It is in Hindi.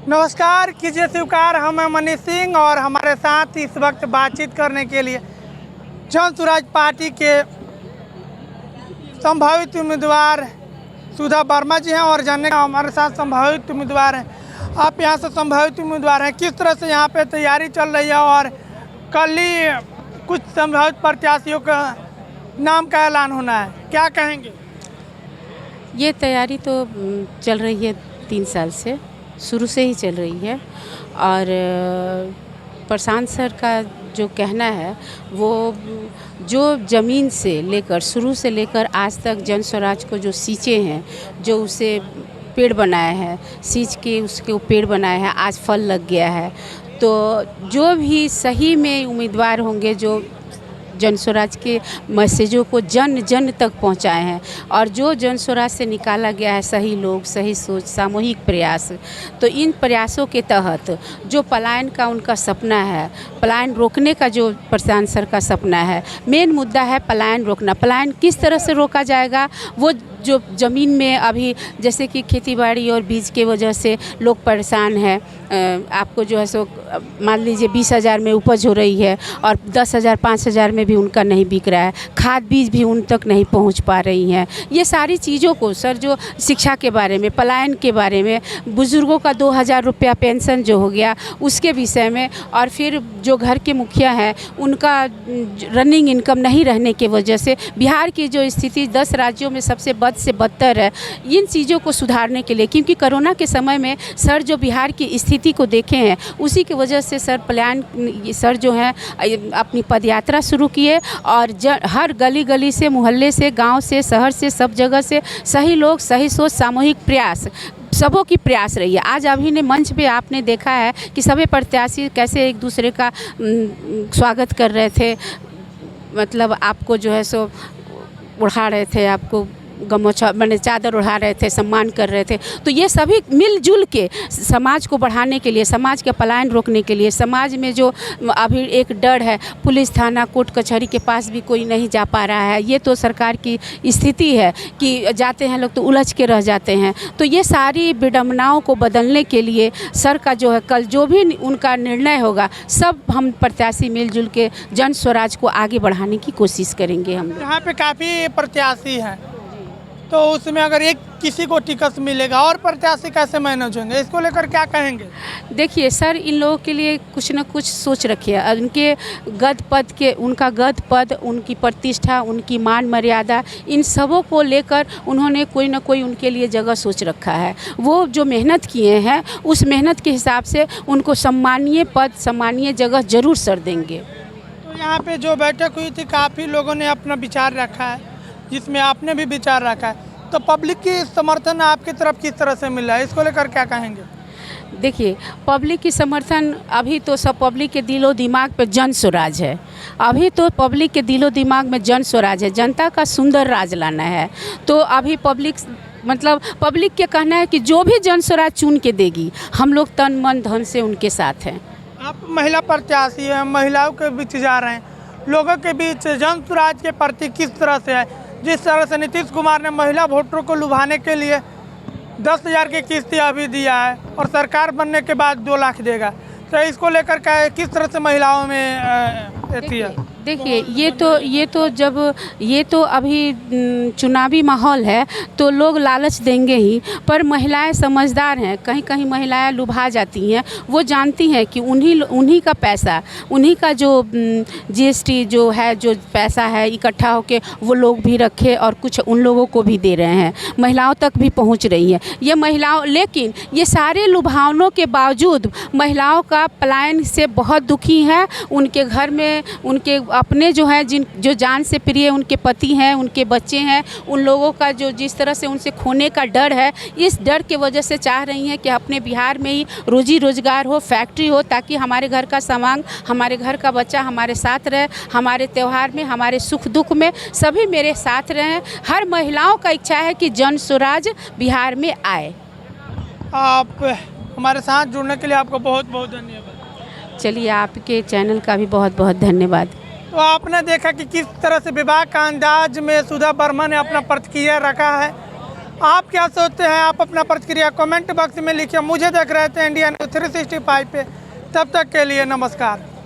नमस्कार, कीजिए स्वीकार। हम हैं मनीष सिंह और हमारे साथ इस वक्त बातचीत करने के लिए जन स्वराज पार्टी के संभावित उम्मीदवार सुधा वर्मा जी हैं और जानने का हमारे साथ संभावित उम्मीदवार हैं। आप यहां से संभावित उम्मीदवार हैं, किस तरह से यहां पे तैयारी चल रही है और कल ही कुछ संभावित प्रत्याशियों का नाम का ऐलान होना है, क्या कहेंगे? ये तैयारी तो चल रही है 3 साल से, शुरू से ही चल रही है। और प्रशांत सर का जो कहना है वो जो ज़मीन से लेकर शुरू से लेकर आज तक जन स्वराज को जो सींचे हैं, जो उसे पेड़ बनाया है, सींच के उसके पेड़ बनाया है, आज फल लग गया है। तो जो भी सही में उम्मीदवार होंगे जो जन स्वराज के मैसेजों को जन जन तक पहुंचाए हैं और जो जन स्वराज से निकाला गया है सही लोग, सही सोच, सामूहिक प्रयास, तो इन प्रयासों के तहत जो पलायन का उनका सपना है, पलायन रोकने का जो प्रशांत सर का सपना है, मेन मुद्दा है पलायन रोकना। पलायन किस तरह से रोका जाएगा? वो जो ज़मीन में अभी जैसे कि खेतीबाड़ी और बीज के वजह से लोग परेशान हैं। आपको जो है सो मान लीजिए 20,000 में उपज हो रही है और 10,000 5,000 में भी उनका नहीं बिक रहा है, खाद बीज भी उन तक नहीं पहुंच पा रही हैं। ये सारी चीज़ों को सर जो शिक्षा के बारे में, पलायन के बारे में, बुज़ुर्गों का 2,000 रुपया पेंशन जो हो गया उसके विषय में, और फिर जो घर के मुखिया हैं उनका रनिंग इनकम नहीं रहने की वजह से बिहार की जो स्थिति 10 राज्यों में सबसे बद से बदतर है। इन चीज़ों को सुधारने के लिए, क्योंकि कोरोना के समय में सर जो बिहार की स्थिति को देखे हैं उसी की वजह से सर पलायन सर जो है अपनी पदयात्रा शुरू किए और हर गली गली से, मोहल्ले से, गांव से, शहर से, सब जगह से सही लोग, सही सोच, सामूहिक प्रयास, सबों की प्रयास रही है। आज अभी ने मंच पे आपने देखा है कि सभी प्रत्याशी कैसे एक दूसरे का स्वागत कर रहे थे, मतलब आपको जो है सो उड़ा रहे थे, आपको गमछा मैंने चादर उड़ा रहे थे, सम्मान कर रहे थे। तो ये सभी मिलजुल के समाज को बढ़ाने के लिए, समाज के पलायन रोकने के लिए, समाज में जो अभी एक डर है, पुलिस थाना कोर्ट कचहरी के पास भी कोई नहीं जा पा रहा है, ये तो सरकार की स्थिति है कि जाते हैं लोग तो उलझ के रह जाते हैं। तो ये सारी विडंबनाओं को बदलने के लिए सर का जो है कल जो भी उनका निर्णय होगा, सब हम प्रत्याशी मिलजुल के जन स्वराज को आगे बढ़ाने की कोशिश करेंगे। हम यहाँ पे काफ़ी प्रत्याशी हैं, तो उसमें अगर एक किसी को टिकट मिलेगा और प्रत्याशी कैसे मैनेज होंगे, इसको लेकर क्या कहेंगे? देखिए सर, इन लोगों के लिए कुछ न कुछ सोच रखिए। उनके गद पद के, उनका गद पद, उनकी प्रतिष्ठा, उनकी मान मर्यादा, इन सबों को लेकर उन्होंने कोई न कोई उनके लिए जगह सोच रखा है। वो जो मेहनत किए हैं उस मेहनत के हिसाब से उनको सम्मानीय पद, सम्मानीय जगह ज़रूर सर देंगे। तो यहाँ पे जो बैठक हुई थी काफ़ी लोगों ने अपना विचार रखा है, जिसमें आपने भी विचार रखा है, तो पब्लिक की समर्थन आपकी तरफ किस तरह से मिल रहा है, इसको लेकर क्या कहेंगे? देखिए, पब्लिक की समर्थन अभी तो सब पब्लिक के दिलो दिमाग पे जन स्वराज है। अभी तो पब्लिक के दिलो दिमाग में जन स्वराज है, जनता का सुंदर राज लाना है। तो अभी पब्लिक के कहना है कि जो भी जन स्वराज चुन के देगी, हम लोग तन मन धन से उनके साथ हैं। आप महिला प्रत्याशी हैं, महिलाओं के बीच जा रहे हैं, लोगों के बीच जन स्वराज के प्रति किस तरह से है? जिस तरह से नीतीश कुमार ने महिला वोटरों को लुभाने के लिए 10,000 की किस्त अभी दिया है और सरकार बनने के बाद 2 लाख देगा, तो इसको लेकर किस तरह से महिलाओं में थी है? देखिए, ये तो अभी चुनावी माहौल है तो लोग लालच देंगे ही, पर महिलाएं समझदार हैं। कहीं कहीं महिलाएं लुभा जाती हैं, वो जानती हैं कि उन्हीं का पैसा, उन्हीं का जो GST जो है, जो पैसा है इकट्ठा होके वो लोग भी रखे और कुछ उन लोगों को भी दे रहे हैं, महिलाओं तक भी पहुंच रही है ये महिलाओं। लेकिन ये सारे लुभावनों के बावजूद महिलाओं का पलायन से बहुत दुखी है। उनके घर में उनके अपने जो है जो जान से प्रिय उनके पति हैं, उनके बच्चे हैं, उन लोगों का जो जिस तरह से उनसे खोने का डर है, इस डर के वजह से चाह रही हैं कि अपने बिहार में ही रोजी रोजगार हो, फैक्ट्री हो, ताकि हमारे घर का सामान, हमारे घर का बच्चा हमारे साथ रहे, हमारे त्यौहार में, हमारे सुख दुख में सभी मेरे साथ रहें। हर महिलाओं का इच्छा है कि जन स्वराज बिहार में आए। आप हमारे साथ जुड़ने के लिए आपको बहुत बहुत धन्यवाद। चलिए, आपके चैनल का भी बहुत बहुत धन्यवाद। तो आपने देखा कि किस तरह से विभाग का अंदाज में सुधा वर्मा ने अपना प्रतिक्रिया रखा है आप क्या सोचते हैं? आप अपना प्रतिक्रिया कमेंट बॉक्स में लिखिए। मुझे देख रहे थे इंडिया न्यूज़ 365 पे। तब तक के लिए नमस्कार।